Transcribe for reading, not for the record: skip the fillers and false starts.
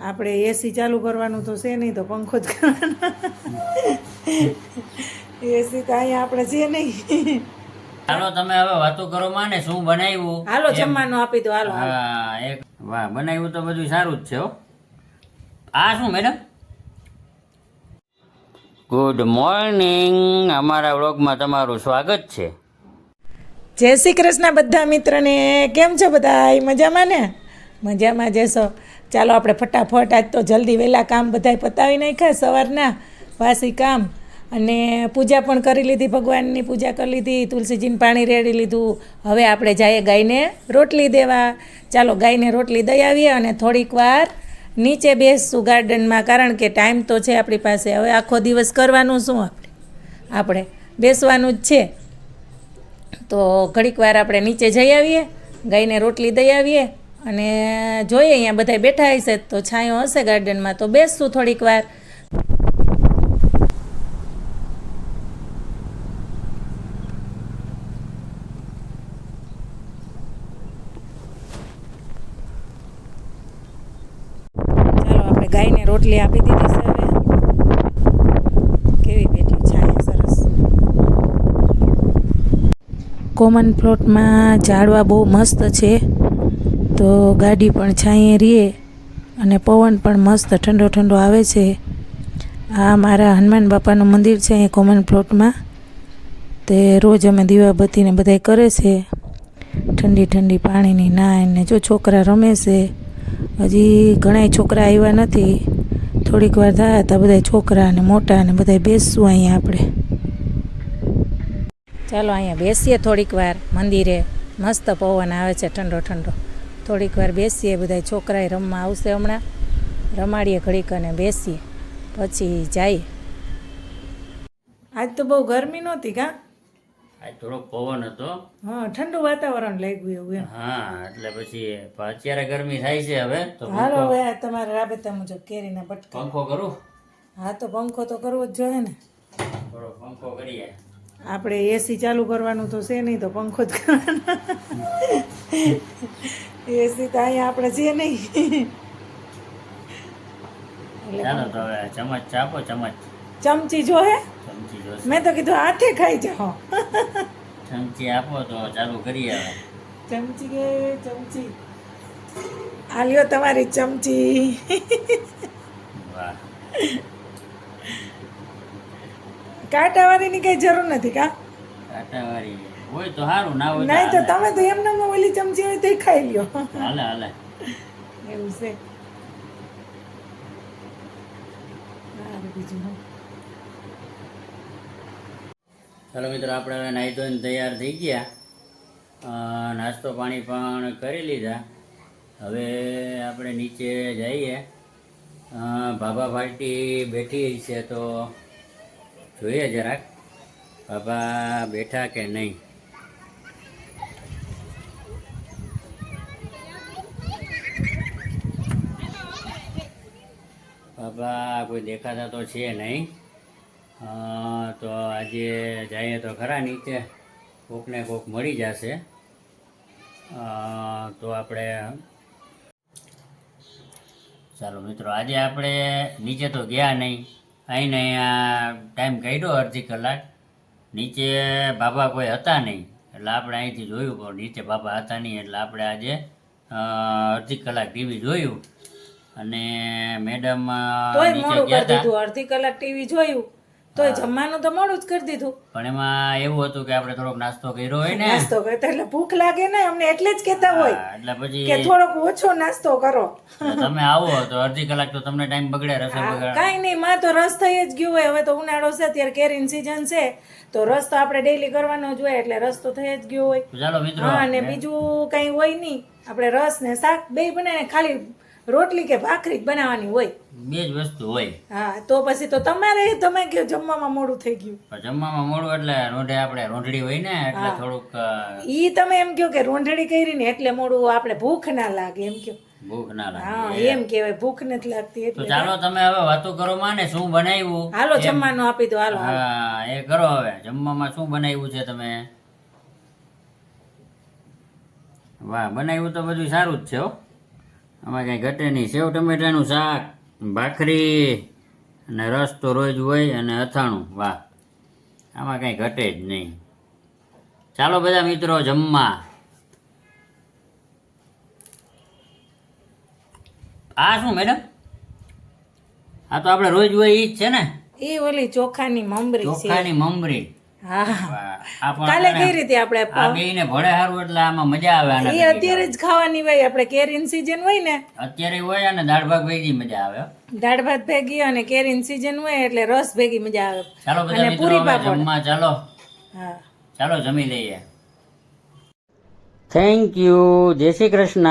આપણે એસી ચાલુ કરવાનું તો છે નહીં, તો પંખો જ કરવાનો. એસી તો અહીંયા આપણે છે નહીં. હાલો તમે હવે વાતો કરો માં ને શું બનાવ્યું. હાલો જમવાનું આપી દો. હાલો હાલો. હા એક વાહ બનાવ્યું તો બધું સારું જ છે હો. આ શું મેડમ? ગુડ મોર્નિંગ, અમારા વ્લોગમાં તમારું સ્વાગત છે. જય શ્રી કૃષ્ણ બધા મિત્રને. કેમ છો બધા? મજામાં ને? મજામાં જશો. ચાલો આપણે ફટાફટ આજ તો જલ્દી વહેલા કામ બધાય પતાવી નાખ્યા સવારના વાસી કામ, અને પૂજા પણ કરી લીધી, ભગવાનની પૂજા કરી લીધી, તુલસીજીને પાણી રેડી લીધું. હવે આપણે જઈએ ગાયને રોટલી દેવા. ચાલો ગાયને રોટલી દઈ આવીએ અને થોડીક વાર નીચે બેસશું ગાર્ડનમાં, કારણ કે ટાઈમ તો છે આપણી પાસે. હવે આખો દિવસ કરવાનું શું આપણે બેસવાનું જ છે. તો ઘડીક વાર આપણે નીચે જઈ આવીએ, ગાયને રોટલી દઈ આવીએ અને જોઈએ અહીંયા બધા બેઠા હશે તો છાંયો હશે ગાર્ડનમાં, તો બેસશું થોડીક વાર. ચાલો આપણે ગાયને રોટલી આપી દીધી છે. હવે કેવી બેઠી છાંયા સરસ. કોમન પ્લોટમાં ઝાડવા બહુ મસ્ત છે, તો ગાડી પણ છાંયે રીએ અને પવન પણ મસ્ત ઠંડો ઠંડો આવે છે. આ મારા હનુમાન બાપાનું મંદિર છે અહીં કોમન પ્લોટમાં. તે રોજ અમે દીવાબત્તીને બધાય કરે છે, ઠંડી ઠંડી પાણીની નાય ને જો છોકરા રમે છે. હજી ઘણાય છોકરા આવ્યા નથી, થોડીક વાર થાય તો બધા છોકરા અને મોટા અને બધા બેસશું અહીંયા આપણે. ચાલો અહીંયા બેસીએ થોડીક વાર મંદિરે, મસ્ત પવન આવે છે ઠંડો ઠંડો. થોડીક વાર બેસીએ, બધા છોકરાએ રમવા આવશે હમણાં, રમાડીએ ઘડીક અને બેસીએ પછી જઈએ. આજ તો બહુ ગરમી નહોતી કા? આજ થોડોક પવન હતો. હા, ઠંડુ વાતાવરણ લાગ્યું એવું એમ. હા એટલે પછી અત્યારે ગરમી થાય છે હવે તો. હાલો હવે આ તમારા રાબેતા મુજબ કેરીના બટકા. પંખો કરું? હા તો પંખો તો કરવો જ જોઈએ ને. થોડો પંખો કરીએ. આપણે એસી ચાલુ કરવાનું તો છે નહીં, તો પંખો જ કરવાનો. એસી તો અહીંયા આપણે છે નહીં. ચાલો તો હવે ચમચ ચાપો. ચમચી જો હે? ચમચી જોશે. મેં તો કીધું હાથે ખાઈ જાઓ. ચમચી આપો તો ચાલુ કરીએ હવે. ચમચી કે ચમચી આ લ્યો તમારી ચમચી. વાહ, કાંટાવાળીની કઈ જરૂર નથી કા? કાંટાવાળી હોય તો સારું, ના હોય નહીં તો તમે તો એમને ઓલી ચમચી હોય તો ખાઈ લ્યો. હાલે હાલે. એવું છે. બીજું ચાલો મિત્રો, આપણે હવે નાહી ધોઈને તૈયાર થઈ ગયા, નાસ્તો પાણી પણ કરી લીધા. હવે આપણે નીચે જઈએ. ભાભા પાર્ટી બેઠી છે તો જોઈએ જરાક બાબા બેઠા કે નહીં. બાબા કોઈ દેખાતા તો છે નહીં. તો આજે જઈએ તો ખરા નીચે, કોકને કોક મળી જશે. તો આપણે ચાલો મિત્રો, આજે આપણે નીચે તો ગયા નહીં. અહીં અહીંયા ટાઈમ કાઢ્યો અડધી કલાક. નીચે બાબા કોઈ હતા નહીં એટલે આપણે અહીંથી જોયું, પણ નીચે બાબા હતા નહીં એટલે આપણે આજે અડધી કલાક ટીવી જોયું. અને મેડમ તોય નીચે મોડું ગયા કરી હતા. દીધું. અડધી કલાક ટીવી જોયું તોય જમવાનું તો મોડું જ કરી દીધું. પણ એમાં એવું હતું કે આપણે થોડોક નાસ્તો કર્યો હોય ને, નાસ્તો કરતો એટલે ભૂખ લાગે ને, અમને એટલે જ કહેતા હોય એટલે પછી કે થોડોક ઓછો નાસ્તો કરો. તમે આવો તો અડધી કલાક તો તમને ટાઈમ બગડે, રસોઈ બગડે. કાંઈ નહીં, માં તો રસ થઈ જ ગયું હોય. હવે તો ઉનાળો છે, અત્યારે કેરીની સીઝન છે, તો રસ તો આપણે ડેઈલી કરવાનો જ હોય, એટલે રસ તો થઈ જ ગયો હોય. તો ચાલો મિત્રો, હા, અને બીજું કાંઈ હોય નહીં. આપણે રસ ને શાક બે બનાવીને ખાલી રોટલી કે ભાખરી જ બનાવવાની હોય, બે જ વસ્તુ હોય. હા, તો પછી તો તમે કયો જમવામાં મોડું થઈ ગયું. પણ જમવામાં મોડું એટલે રોંઢે આપણે રોંઢડી હોય ને એટલે થોડુંક ઈ તમે એમ કયો કે રોંઢડી કરી ને એટલે મોડું, આપણે ભૂખ ના લાગે એમ કયો. ભૂખ ના લાગે. હા, એમ કહેવાય, ભૂખ નથી લાગતી તો એટલે. ચાલો તમે હવે વાતો કરો માં ને શું બનાવ્યું. હાલો જમવાનું આપી દો. હાલો હા એ કરો. હવે જમવામાં શું બનાવ્યું છે તમે? વાહ, બનાવ્યું તો બધું સારું જ છે હો. આમાં કંઈ ઘટે નહીં. સેવ ટમેટાનું શાક, ભાખરી અને રસ તો રોજ હોય અને અથાણું. વાહ, આમાં કંઈ ઘટે જ નહીં. ચાલો બધા મિત્રો જમવા. આ શું મેડમ? આ તો આપણે રોજ હોય ઈ જ છે ને? એ ઓલી ચોખાની મમરી છે. ચોખાની મમરી. હા વાહ, આ પણ કાલે આપણે- કઈ રીતે આપણે આ બેયને ભળે હારું એટલે આમાં મજા આવે. આના એ કરતા અત્યારે જ ખાવાની હોય, આપણે કેરીની સીઝન હોય ને, અત્યારે હોય અને દાળ ભાત ભેગી મજા આવે હો. દાળ ભાત ભેગી અને કેરીની સીઝન હોય એટલે રસ ભેગી મજા આવે. ચાલો બધા અને મિત્રો પૂરી હવે પાપડ. જમવા ચાલો. હા, ચાલો જમી લઈએ. Thank you. જય શ્રી કૃષ્ણ.